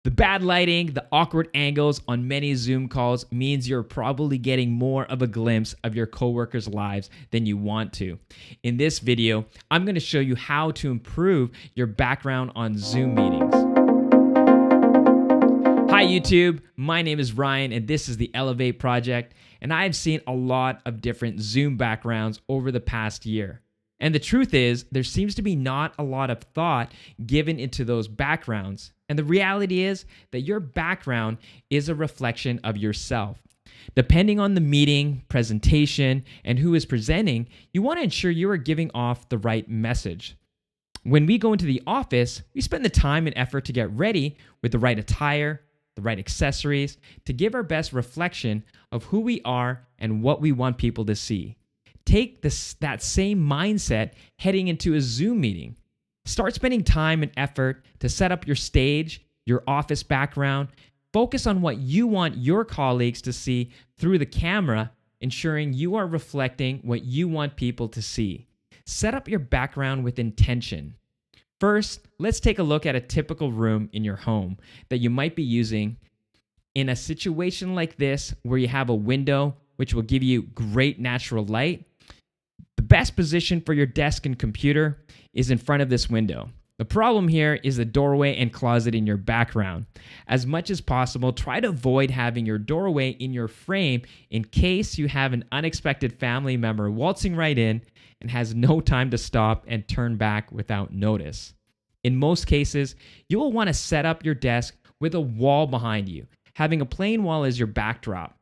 The bad lighting, the awkward angles on many Zoom calls means you're probably getting more of a glimpse of your coworkers' lives than you want to. In this video, I'm going to show you how to improve your background on Zoom meetings. Hi YouTube, my name is Ryan and this is the Elevate Project, and I've seen a lot of different Zoom backgrounds over the past year. And the truth is, there seems to be not a lot of thought given into those backgrounds. And the reality is that your background is a reflection of yourself. Depending on the meeting, presentation, and who is presenting, you want to ensure you are giving off the right message. When we go into the office, we spend the time and effort to get ready with the right attire, the right accessories, to give our best reflection of who we are and what we want people to see. Take that same mindset heading into a Zoom meeting. Start spending time and effort to set up your stage, your office background. Focus on what you want your colleagues to see through the camera, ensuring you are reflecting what you want people to see. Set up your background with intention. First, let's take a look at a typical room in your home that you might be using in a situation like this where you have a window which will give you great natural light. The best position for your desk and computer is in front of this window. The problem here is the doorway and closet in your background. As much as possible, try to avoid having your doorway in your frame in case you have an unexpected family member waltzing right in and has no time to stop and turn back without notice. In most cases, you will want to set up your desk with a wall behind you, having a plain wall as your backdrop.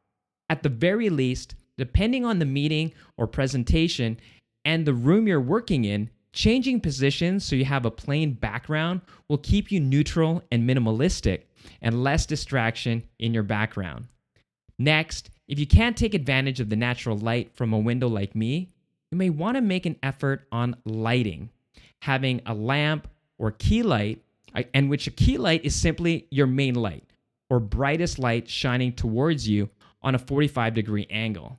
At the very least, depending on the meeting or presentation and the room you're working in, changing positions so you have a plain background will keep you neutral and minimalistic and less distraction in your background. Next, if you can't take advantage of the natural light from a window like me, you may want to make an effort on lighting. Having a lamp or key light, and which a key light is simply your main light or brightest light shining towards you on a 45-degree angle.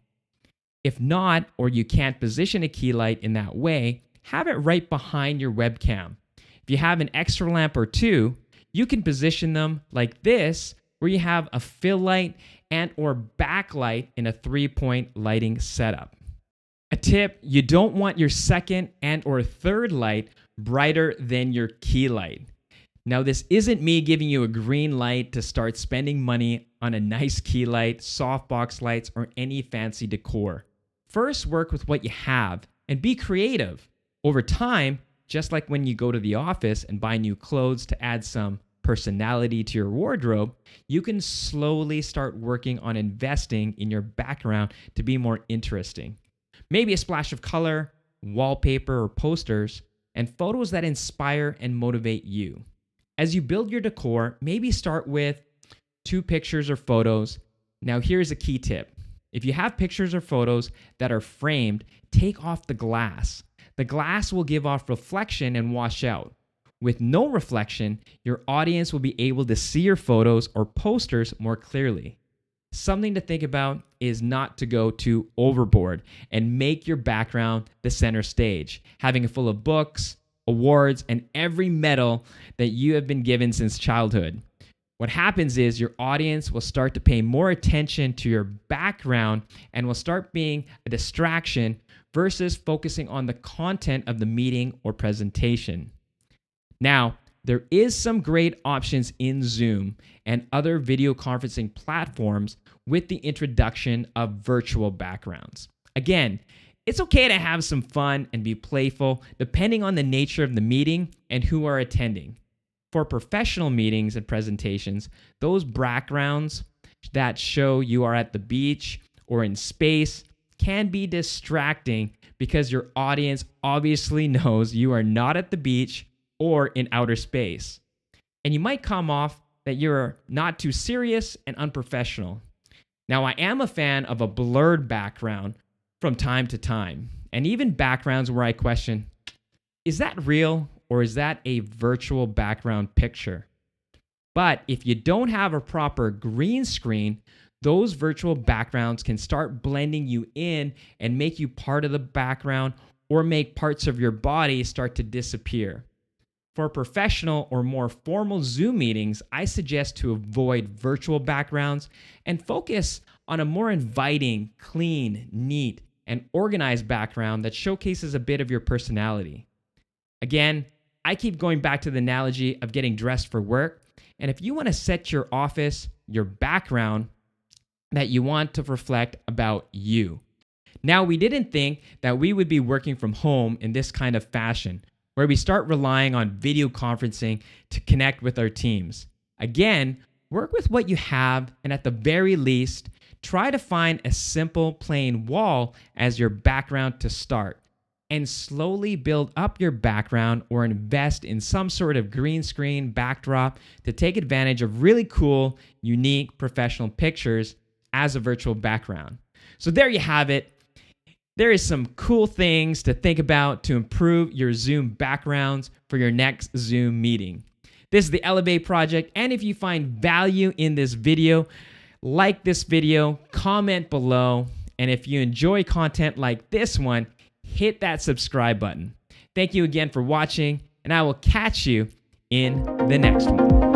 If not, or you can't position a key light in that way, have it right behind your webcam. If you have an extra lamp or two, you can position them like this, where you have a fill light and or backlight in a 3-point lighting setup. A tip, you don't want your second and or third light brighter than your key light. Now, this isn't me giving you a green light to start spending money on a nice key light, softbox lights, or any fancy decor. First, work with what you have and be creative. Over time, just like when you go to the office and buy new clothes to add some personality to your wardrobe, you can slowly start working on investing in your background to be more interesting. Maybe a splash of color, wallpaper or posters, and photos that inspire and motivate you. As you build your decor, maybe start with 2 pictures or photos. Now here's a key tip. If you have pictures or photos that are framed, take off the glass. The glass will give off reflection and wash out. With no reflection, your audience will be able to see your photos or posters more clearly. Something to think about is not to go too overboard and make your background the center stage, having it full of books, awards, and every medal that you have been given since childhood. What happens is your audience will start to pay more attention to your background and will start being a distraction versus focusing on the content of the meeting or presentation. Now, there is some great options in Zoom and other video conferencing platforms with the introduction of virtual backgrounds. Again, it's okay to have some fun and be playful depending on the nature of the meeting and who are attending. For professional meetings and presentations, those backgrounds that show you are at the beach or in space can be distracting because your audience obviously knows you are not at the beach or in outer space. And you might come off that you're not too serious and unprofessional. Now, I am a fan of a blurred background from time to time, and even backgrounds where I question, is that real or is that a virtual background picture? But if you don't have a proper green screen, those virtual backgrounds can start blending you in and make you part of the background or make parts of your body start to disappear. For professional or more formal Zoom meetings, I suggest to avoid virtual backgrounds and focus on a more inviting, clean, neat, and organized background that showcases a bit of your personality. Again, I keep going back to the analogy of getting dressed for work, and if you want to set your office, your background, that you want to reflect about you. Now, we didn't think that we would be working from home in this kind of fashion, where we start relying on video conferencing to connect with our teams. Again, work with what you have, and at the very least, try to find a simple plain wall as your background to start, and slowly build up your background or invest in some sort of green screen backdrop to take advantage of really cool, unique, professional pictures as a virtual background. So there you have it. There is some cool things to think about to improve your Zoom backgrounds for your next Zoom meeting. This is the Elevate Project, and if you find value in this video, like this video, comment below, and if you enjoy content like this one, hit that subscribe button. Thank you again for watching, and I will catch you in the next one.